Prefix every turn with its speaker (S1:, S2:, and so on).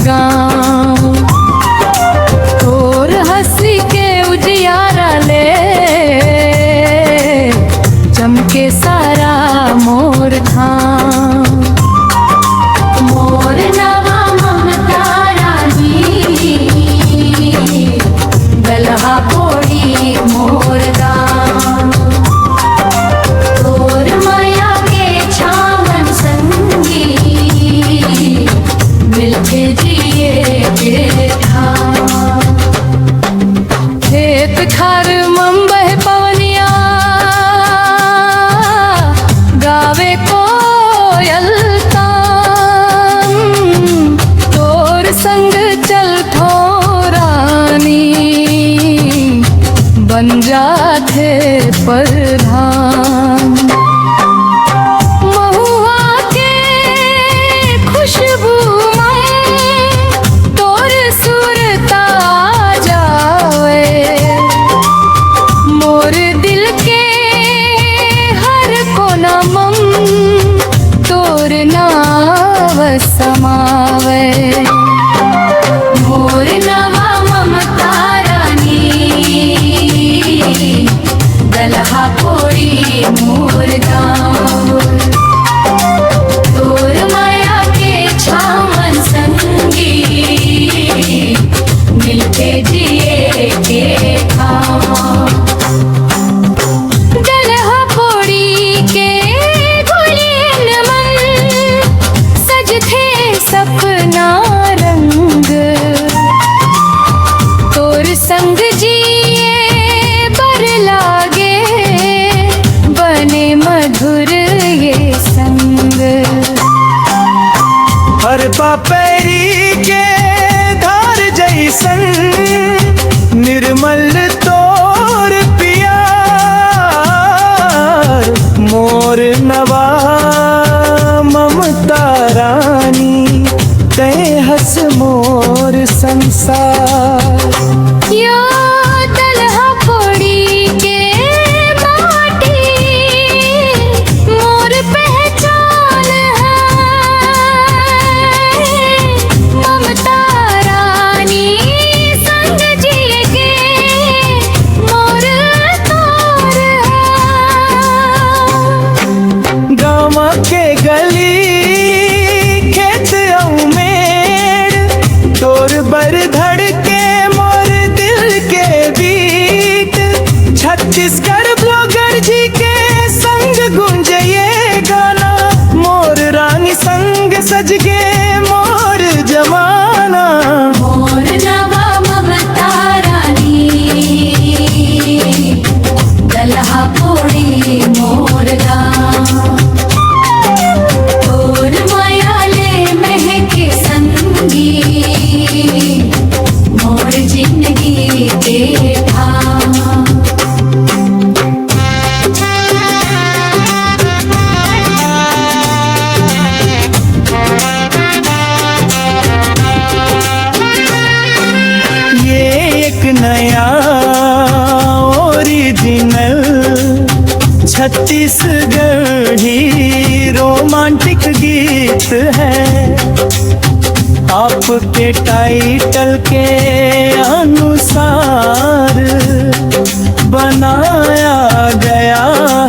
S1: गाँव। तोर हंसी के उजियारा ले चमके सारा मोर धाम। मोर नवा ममता रानी गलहा पोड़ी मोर गाँव। तोर माया के छावन संगी मिलके जिए के ठाम। खेत खार मुंबई पवनिया गावे कोयल तान। तोर संग चल थोरानी बन जाते प्रधान। महुआ के खुशबू में तोर सुरता जावे। मोर दिल के हर कोना मम तोर नाव समावे। मोर नवा ममता रानी गलहा पोड़ी मोर गाँव। तोर माया के छावन संगी मिलके जिए के ठाम। गलहा पोड़ी के गुलियन मन सज थे सपना रंग। तोर संग जिए बर लागे बने मधुर ये संग।
S2: हर पापैरी के धार जैसन निर्मल तोर पियार। मोर नवा ममता रानी तय हस मोर संसार।
S1: यो दलहा पोड़ी के माटी मोर पहचान है। ममता रानी संग जिए के मोर तोर है।
S2: गाँव के गली खेत मेड़ तोर बर धड़ के मोर दिल के बीट। छत्तीसगढ़ ब्लॉगर जी के संग गूंजे ये गाना। मोर रानी संग सज गे मोर जमाना।
S1: मोर नवा ममता रानी गलहा पोड़ी मोर गाँव। तोर माया ले महके संगी मोर जिंदगी के ठाम।
S2: ये एक नया ओरिजिनल छत्तीसगढ़ी रोमांटिक गीत है। आपके टाइटल के